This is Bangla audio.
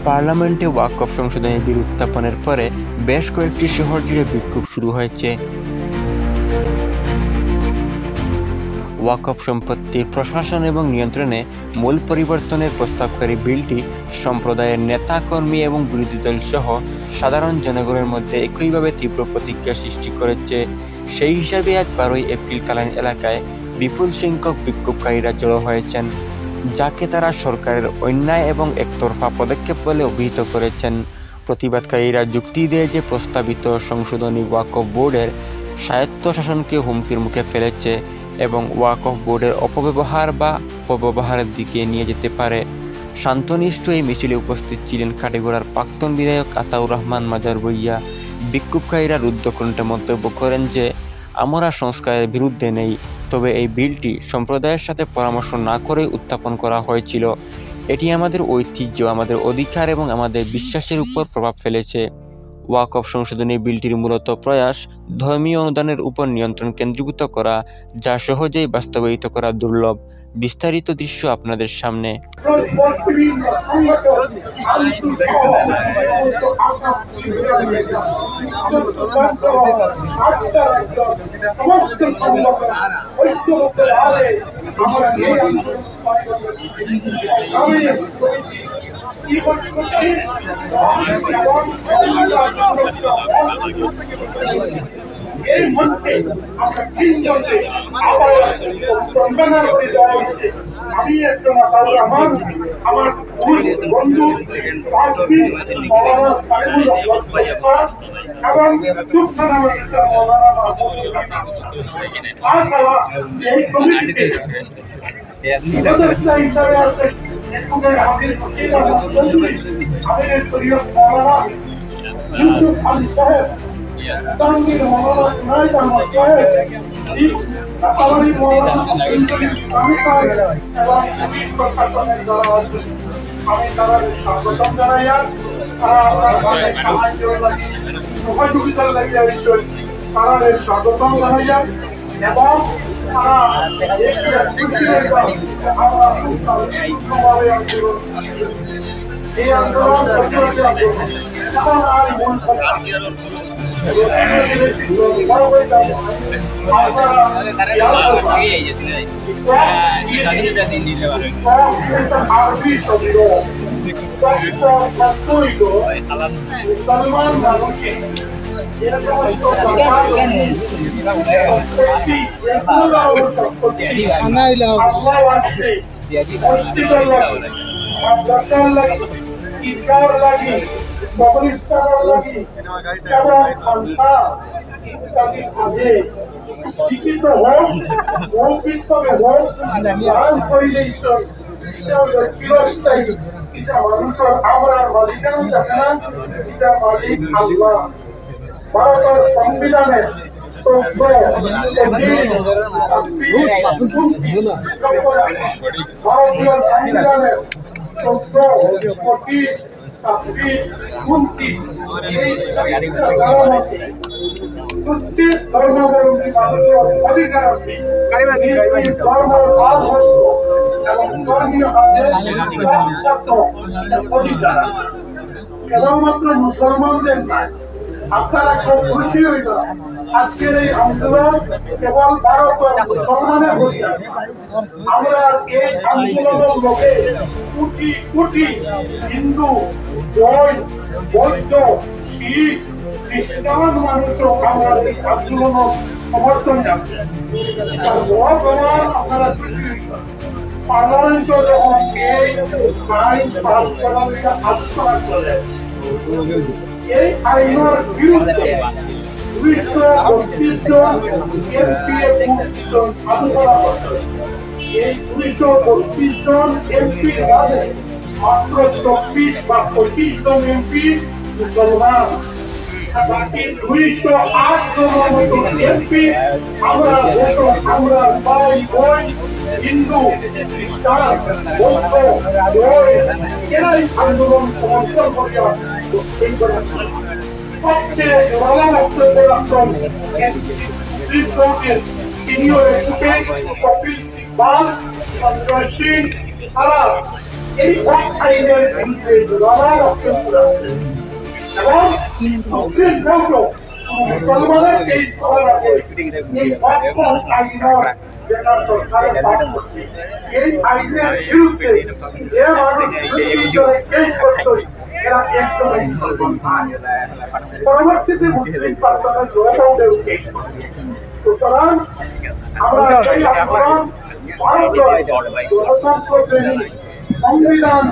পার্লামেন্টে ওয়াকফ সংশোধনী বিল উত্থাপনের পরে বেশ কয়েকটি শহর জুড়ে বিক্ষোভ শুরু হয়েছে। ওয়াকফ সম্পত্তির প্রশাসন এবং নিয়ন্ত্রণে মূল পরিবর্তনের প্রস্তাবকারী বিলটি সম্প্রদায়ের নেতা, কর্মী এবং বিরোধী দল সহ সাধারণ জনগণের মধ্যে একইভাবে তীব্র প্রতিক্রিয়া সৃষ্টি করেছে। সেই হিসাবে আজ 12 এপ্রিল কালাইন এলাকায় বিপুল সংখ্যক বিক্ষোভকারীরা জড়ো হয়েছেন, যাকে তারা সরকারের অন্যায় এবং একতরফা পদক্ষেপ বলে অভিহিত করেছেন। প্রতিবাদকারীরা যুক্তি দেয় যে প্রস্তাবিত সংশোধনী ওয়াকফ বোর্ডের স্বায়ত্তশাসনকে হুমকির মুখে ফেলেছে এবং ওয়াকফ বোর্ডের অপব্যবহার বা অপব্যবহারের দিকে নিয়ে যেতে পারে। শান্তনিষ্ঠ এই মিছিলে উপস্থিত ছিলেন কাটিগড়ার প্রাক্তন বিধায়ক আতাউর রহমান মাজার ভূঁইয়া। বিক্ষোভকারীরা রুদ্ধকণ্ঠে মন্তব্য করেন যে, আমরা সংস্কারের বিরুদ্ধে নেই, তবে এই বিলটি সম্প্রদায়ের সাথে পরামর্শ না করেই উত্থাপন করা হয়েছিল। এটি আমাদের ঐতিহ্য, আমাদের অধিকার এবং আমাদের বিশ্বাসের উপর প্রভাব ফেলেছে। ওয়াকফ সংশোধনী বিলটির মূলত প্রয়াস ধর্মীয় অনুদানের উপর নিয়ন্ত্রণ কেন্দ্রীভূত করা, যা সহজেই বাস্তবায়িত করা দুর্লভ। বিস্তারিত দৃশ্য আপনাদের সামনে। এর মধ্যে আমরা তিনজনকে আমি একজন আতাউর রহমান, আমার বন্ধু এবং এই কমিটিতে হিসাবে আছে আমাদের শরীয়ত মৌলানা ইউসুফ আলী সাহেব, তানভীর মৌলানা সুনাইদ আহমদ সাহেব, আসামি মৌলানা ইসলামী সাহেব এবং পুলিশ প্রশাসনের যারা আছে, আমি তাদের স্বাগতম জানাই। তারা আপনার মাঝে সাহায্য লাগে, সহযোগিতার লাগিয়ে বিষয় তাদের স্বাগতম জানাই এবং তারা এই আন্দোলন এখন আর মূল মুসলমান মানুষকে লিখিত হোক, মৌখিকভাবে হোক, দান করিলে ঈশ্বর চিরস্থায়ী। এটা মানুষের আমরা মালিকানা থাকে না, এটা মালিক আল্লাহ। ভারতের সংবিধানের ভারতীয় সংবিধানের 25 ধর্মাবলম্বী মানুষের অধিকার আছে ধর্ম এবং ধর্মীয় অধিকার কেবলমাত্র মুসলমানদের নয়। আপনারা খুব খুশি হইল আজকের এই আন্দোলন কেবল ভারতের মুসলমানের হইয়া, আমরা এই আন্দোলনের লোকে কোটি কোটি হিন্দু, জৈন, বৌদ্ধ, শিখ, খ্রিস্টান মানুষও আমরা এই আন্দোলন সমর্থন জানছে। আপনারা পার্লামেন্ট যখন এই আইন পাস করার আলোচনা করে, এই আইনের বিরুদ্ধে 232 জন এমপি চালু করা হয়েছে। এই 232 জন এমপির মাঝে মাত্র 24 বা 25 জন এমপি মুসলমান, বাকি 208 জনের মতো এমপি আমরা আমরা ভাই বোন হিন্দু, খ্রিস্টান, বৌদ্ধ, জৈন এরাই আন্দোলন সমর্থন করিয়া সবচেয়ে বড় বক্তব্য রাখছেন সিনিয়র এডভোকেট কপিল সিব্বাল সন্ত্রাসী তারা এই এক আইনের বিরুদ্ধে লড়াই অক্ষম করেছে এবং মুসলিম কেউ মুসলমানের এই করার আগে এই অক্ষম আইনের যেটা সরকারের পাশ করছে এই আইনের বিরুদ্ধে যে মানুষ বিরোধী করে কেস করতো এরা একদমই পরবর্তীতে মুসলিম পার্সনের লোকও কেস করছে সুতরাং আমরা এই আন্দোলন ভারত গণতন্ত্র প্রেমী সংবিধান